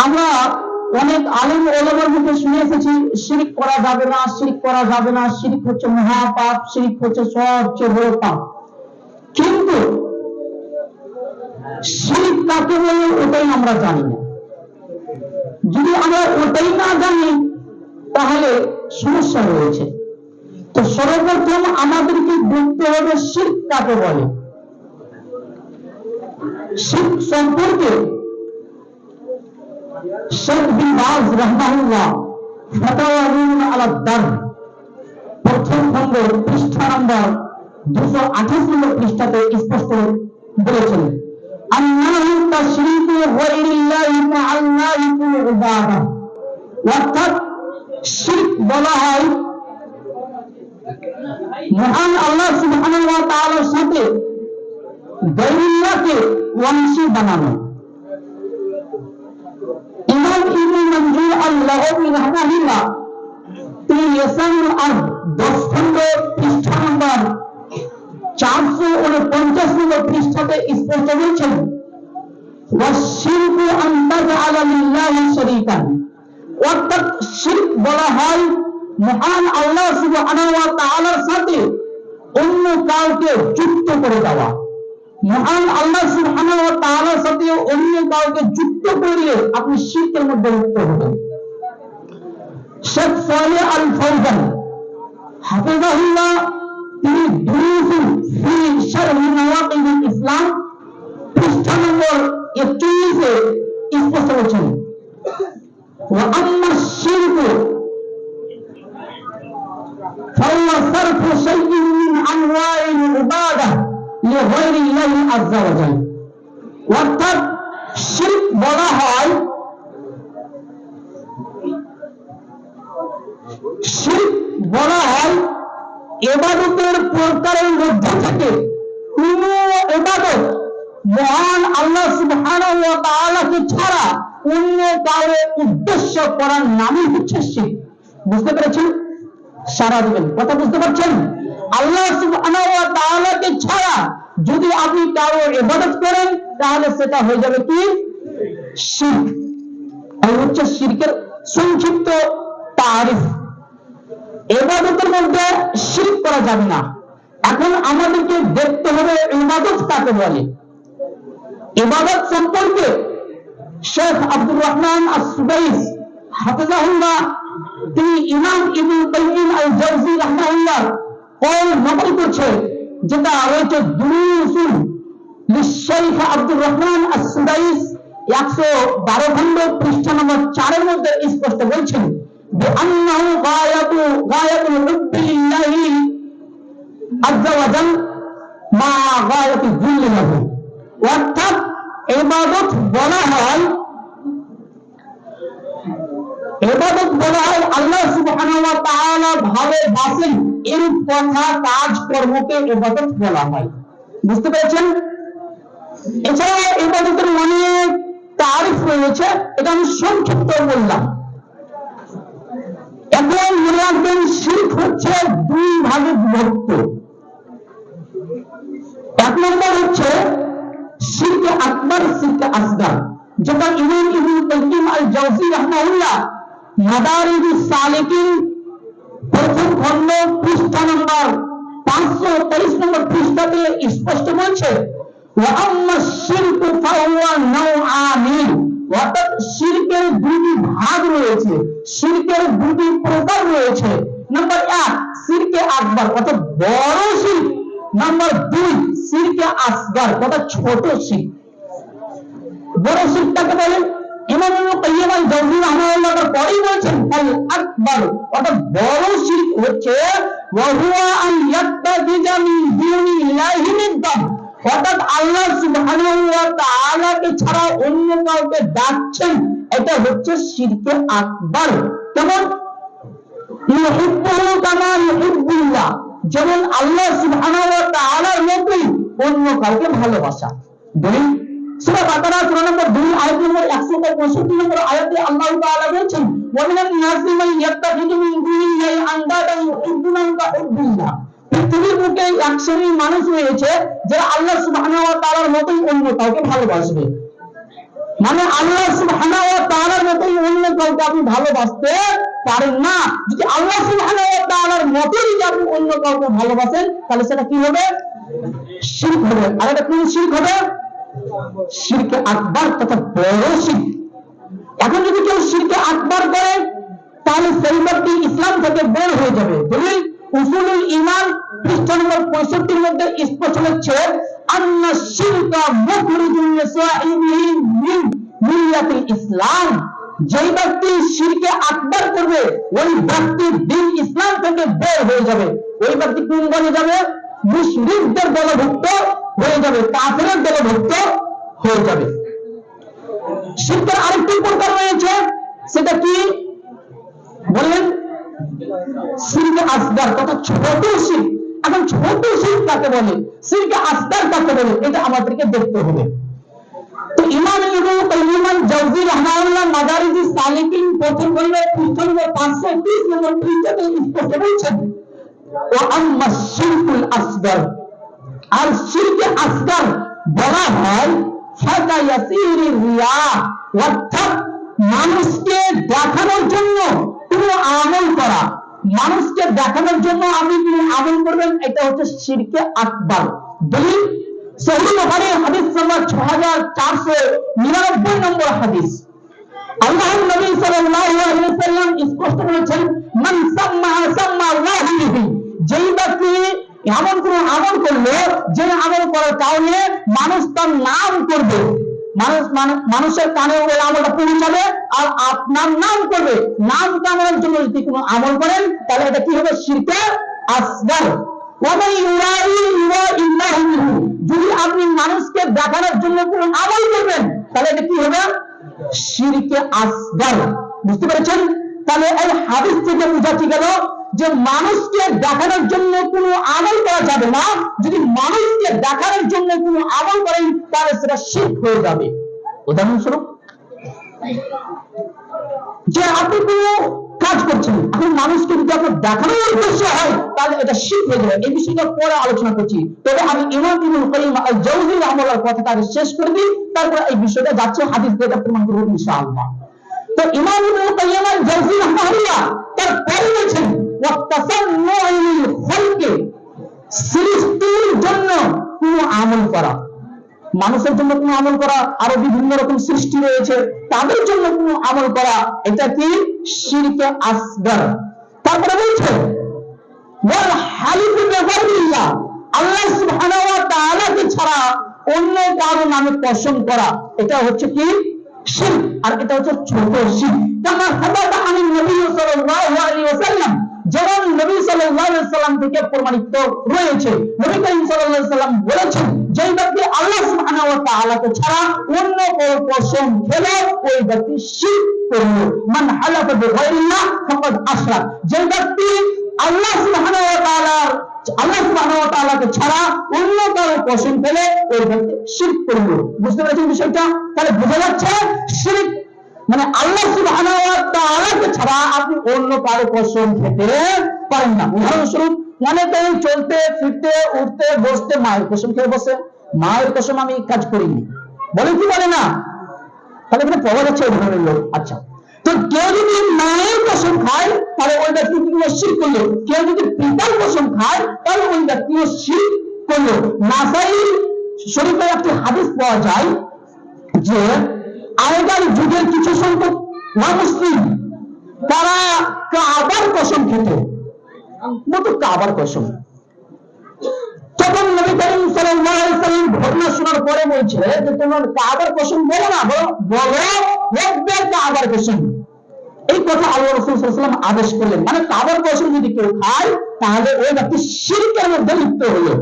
আমরা অনেক আলেম ওলামার মুখে শুনে এসেছি শিরক করা যাবে না, শিরক করা যাবে না, শিরক হচ্ছে মহাপাপ, শিরক হচ্ছে সবচেয়ে বড় পাপ। কিন্তু শিরক কাকে বলে ওটাই আমরা জানি না। যদি আমরা ওটাই না জানি তাহলে সমস্যা রয়েছে। তো সর্বপ্রথম আমাদেরকে বুঝতে হবে শিরক কাকে বলে। শিরক সম্পর্কে শেখ বিন বাজ রাহমাহুল্লাহ ফাতাওয়া আলা দার প্রথম খণ্ড পৃষ্ঠা নম্বর 228 নম্বর পৃষ্ঠাতে স্পষ্ট বলেছেন, আন্নাহু তাশরিকু গায়রিল্লাহি মা'আল্লাহি ফিল ইবাদাহ। অর্থাৎ শিরক বলা হয় মহান আল্লাহ সুবহানাহু ওয়া তাআলার সাথে গায়রিল্লাহকে অংশী বানানো। ইমাম ইবনে মনজুর আল-লাগাবী রাহমাহুল্লাহ তিনি লিসানুল আরব 10 খণ্ড পৃষ্ঠা নম্বর 449 নম্বর পৃষ্ঠাতে স্পষ্ট বলেছেন, ওয়াশিরকু আন তাজআলা লিল্লাহি শারীকান। অর্থাৎ শিরক বলা হয় মহান আল্লাহ সুবহানাহু ওয়া তাআলার সাথে অন্য কাউকে যুক্ত করে দেওয়া। মহান আল্লাহ সুবহানাহু ওয়া তাআলার সাথে অন্য কাউকে যুক্ত করলে আপনি শিরকের মধ্যে লিপ্ত হবেন। শেখ সালেহ আল ফাওজান হাফিজাহুল্লাহ তিনি দুরুসুন ফি শারহি নওয়াকিদিল ইসলাম পৃষ্ঠা নম্বর 41 এ স্পষ্ট বলেছেন, ওয়া আম্মা শিরকু ফাহুয়া সারফু শাইইন মিন আনওয়াইল ইবাদাহ লিগায়রিল্লাহি আযজা ওয়া জাল। অর্থাৎ শিরক বলা হয় ইবাদতের প্রকারের মধ্যে থেকে কোন ইবাদত মহান আল্লাহ সুবহানাহু ওয়া তাআলাকে ছাড়া অন্য কাউকে উদ্দেশ্য করার নামই হচ্ছে শিরক। বুঝতে পেরেছেন? সারা দিবেন, কথা বুঝতে পারছেন? আল্লাহ সুবহানাহু ওয়া তাআলাকে ছাড়া যদি আপনি কারো ইবাদত করেন তাহলে সেটা হয়ে যাবে কি? শিরক। এই হচ্ছে শিরকের সংক্ষিপ্ত তারিফ। ইবাদতের মধ্যে শিরক করা যাবে না। এখন আমাদেরকে দেখতে হবে ইবাদত কাকে বলে। ইবাদত সম্পর্কে শেখ আব্দুর রহমান আস-সুদাইস হাফিজাহুল্লাহ তিনি ইমাম ইবনে কাইয়িম আল-জাওজি রাহমাহুল্লাহ কওল নকল করছে, যেটা রয়েছে দুরুসুল লিশ-শাইখ আব্দুর রহমান আস-সুদাইস 112 খণ্ড পৃষ্ঠা নম্বর 4 এর মধ্যে স্পষ্ট বলছেন, বিআন্নাহু গায়াতুল হুব্বি লিল্লাহি আযজা ওয়া জাল মা গায়াতি যুল্লি লাহু। অর্থাৎ ইবাদত বলা হয় আল্লাহ সুবহানাহু ওয়া তাআলা ভালোবাসেন এর কথা কাজ কর্মকে ইবাদত বলা হয়। বুঝতে পেরেছেন? এছাড়া ইবাদতের অনেক তারিফ রয়েছে, এটা আমি সংক্ষিপ্ত বললাম। এখন মনে রাখবেন শিরক হচ্ছে দুই ভাগে বিভক্ত। এক নম্বর হচ্ছে শিরকে আকবার, শিরকে আসগার, যেটা ইমাম ইবনে কাইয়িম আল-জাওজি রাহমাহুল্লাহ মাদারিজুস সালিকিন প্রথম খণ্ড পৃষ্ঠা নম্বর 523 নম্বর পৃষ্ঠাতে স্পষ্ট বলছে, ওয়া আম্মা শিরকু ফাহুয়া নাওআনি। অর্থাৎ শিরকের দুটি ভাগ রয়েছে, শিরকের দুটি প্রকার রয়েছে। নাম্বার 1 শিরকে আকবার অর্থাৎ বড় শিরক, নাম্বার 2 শিরকে আসগার অর্থাৎ ছোট শিরক। বড় শিরকটাকে বলেন ইমাম ইবনে কাইয়িম আল-জাওজি রাহমাহুল্লাহ পরেই বলেছেন, আল আকবার অর্থাৎ বড় শিরক হচ্ছে ওয়া হুয়া আন ইয়াত্তাখিযা মিন দুনিল্লাহি নিদ্দান। অর্থাৎ আল্লাহ সুবহানাহু ওয়া তাআলাকে ছাড়া অন্য কাউকে ডাকছেন, এটা হচ্ছে শিরকে আকবার। কেমন? ইউহিব্বুহু কামা ইউহিব্বুল্লাহ, যেমন আল্লাহ সুবহানাহু ওয়া তাআলার মতই অন্য কাউকে ভালোবাসা। দলিল সূরা বাকারা সূরা নম্বর 2 আয়াত নম্বর 165 নম্বর আয়াতে আল্লাহ তাআলা বলেছেন, ওয়া মিনান নাসি মান ইয়াত্তাখিযু মিন দুনিল্লাহি আনদাদান ইউহিব্বুনাহুম কাহুব্বিল্লাহ। পৃথিবীর বুকে এক শ্রেণীর মানুষ রয়েছে যারা আল্লাহ সুবহানাহু ওয়া তাআলার মতই অন্য কাউকে ভালোবাসবে। মানে আল্লাহ সুবহানাহু ভালোবাসতে পারেন না। যদি আল্লাহ সুবহানাহু ওয়া তাআলার মতো যদি আপনি অন্য কাউকে ভালোবাসেন তাহলে সেটা কি হবে? শিরক হবে। আর এটা কোন শিরক হবে? শিরকে আকবার তথা বড় শিরক। এখন যদি কেউ শিরকে আকবার করে তাহলে সেই ব্যক্তি ইসলাম থেকে বের হয়ে যাবে। দলিল উসুলুল ঈমান পৃষ্ঠা নম্বর 65 মধ্যে স্পষ্ট হচ্ছে আন্না শিরকা মুখরিজুন লিসাইবিহি মিন মিল্লাতিল ইসলাম। যেই ব্যক্তি শিরকে আকবার করবে ওই ব্যক্তি দ্বীন ইসলাম থেকে বের হয়ে যাবে। ওই ব্যক্তি কোন দলে যাবে? মুশরিকদের দলভুক্ত হয়ে যাবে, কাফেরের দলভুক্ত হয়ে যাবে। শিরকের আরেকটি প্রকার রয়েছে, সেটা কি বললেন? শিরকে আসগার তথা ছোট শিরক। এখন ছোট শিরক কাকে বলে, শিরকে আসগার কাকে বলে, এটা আমাদেরকে দেখতে হবে। তো ইমাম ইবনে কাইয়্যিম আল-জাওযী রাহমাহুল্লাহ মাদারিজুস সালিকিন প্রথম খণ্ডের পৃষ্ঠা নম্বর 530 নম্বর পৃষ্ঠাতে স্পষ্ট বলেছেন ওয়া আম্মা শিরকুল আসগার, আর শিরকে আসগার বলা হয় ফাতা ইয়াসিরির রিয়া, অর্থাৎ মানুষকে দেখানোর জন্য কোনো আমল করা। মানুষকে দেখানোর জন্য আপনি কোনো আমল করবেন, এটা হচ্ছে শিরকে আকবার। দলিল সহিহ বুখারী হাদিস নম্বর 6499 নম্বর হাদিস। আল্লাহর নবী সাল্লাল্লাহু আলাইহি ওয়াসাল্লাম স্পষ্ট বলেছেন মান সাম্মা আল্লাহু বিহি, যেই ব্যক্তি এমন কোন আমল করলো যে আমল করার কারণে মানুষ তার নাম করবে, মানুষের কানে ওই আমলটা পৌঁছাবে আর আপনার নাম করবে, নাম কামানোর জন্য যদি কোনো আমল করেন তাহলে এটা কি হবে? শিরকে আসগার। যদি আপনি মানুষকে দেখানোর জন্য কোনো আমল করবেন তাহলে এটা কি হবে? শিরকে আসগার। বুঝতে পেরেছেন? তাহলে এই হাদিস থেকে বোঝা গেল যে মানুষকে দেখানোর জন্য কোনো আমল করা যাবে না। যদি মানুষকে দেখানোর জন্য কোনো আমল করেন তাহলে সেটা শিরক হয়ে যাবে। উদাহরণস্বরূপ, যে আপনি কোনো কাজ করছেন, এখন মানুষকে যদি আপনার দেখানোর উদ্দেশ্য হয় তাহলে এটা শিরক হয়ে যাবে। এই বিষয়টা পরে আলোচনা করছি। তবে আমি ইমাম ইবনে কাইয়্যিম আল-জাওযী রাহমাহুল্লাহর কথাটা আগে শেষ করে দিই, তারপর এই বিষয়টা যাচ্ছে হাদিস দিয়ে প্রমাণ করব ইনশাআল্লাহ। তো ইমাম ইবনে কাইয়্যিম আল-জাওযী রাহমাহুল্লাহ তার পরে বলেছেন ওয়া তাসান্নু'ল খালকি, সৃষ্টির জন্য কোনো আমল করা, মানুষের জন্য কোনো আমল করা, আরো বিভিন্ন রকম সৃষ্টি রয়েছে তাদের জন্য কোনো আমল করা, এটা কি? শিরকে আসগার। তারপরে বলছে ওয়াল হালিফু বিগাইরিল্লাহ, আল্লাহ সুবহানাহু ওয়া তাআলাকে ছাড়া অন্য কারো নামে কসম করা, এটা হচ্ছে কি? শিরক। আর এটা হচ্ছে ছোট শিরক। কামা সাবাতা আনিন নবী সাল্লাল্লাহু আলাইহি ওয়াসাল্লাম, যেমন নবী সাল্লাল্লাহু আলাইহি ওয়াসাল্লাম থেকে প্রমাণিত রয়েছে, নবী কারীম সাল্লাল্লাহু আলাইহি ওয়াসাল্লাম বলেছেন যে ব্যক্তি আল্লাহ সুবহানাহু ওয়া তাআলাকে ছাড়া অন্য কারো কসম খেলে ওই ব্যক্তি শিরক করলো। মান হালাফা বিগাইরিল্লাহ ফাকাদ আশরাক, যে ব্যক্তি আল্লাহ সুবহানাহু ওয়া তাআলাকে ছাড়া অন্য কারো কসম খেলে ওই ব্যক্তি শিরক করলো। বুঝতে পেরেছেন বিষয়টা? তাহলে বোঝা যাচ্ছে শিরক মানে আল্লাহ সুবহানাহু ওয়া তাআলাকে ছাড়া আপনি অন্য কারো কসম খেতে পারেন না। উদাহরণস্বরূপ, অনেকেই চলতে ফিরতে উঠতে বসতে মায়ের কসম খেয়ে বসে, মায়ের কসম আমি কাজ করিনি বলে, কি বলে না? তাহলে এখানে পাওয়া যাচ্ছে এই ধরনের লোক। আচ্ছা, তো কেউ যদি মায়ের কসম খায় তাহলে ওই ব্যক্তি শিরক করলো, কেউ যদি পিতার কসম খায় তাহলে ওই ব্যক্তি শিরক করলো। নাসাই শরীফে একটি হাদিস পাওয়া যায় যে আগেকার যুগের কিছু সংখ্যক মুসলিম তারা কাবার কসম খেত, কাবার কসম। তখন নবী করিম সাল্লাল্লাহু আলাইহি ওয়াসাল্লাম ঘটনা শোনার পরে বলছে যে তোমরা কাবার কসম বলো না, বলো রব্বের কাবার কসম। এই কথা আল্লাহ রাসূল সাল্লাল্লাহু আলাইহি ওয়াসাল্লাম আদেশ করলেন। মানে কাবার কসম যদি কেউ খায় তাহলে ওই ব্যক্তি শিরকের মধ্যে লিপ্ত হলো।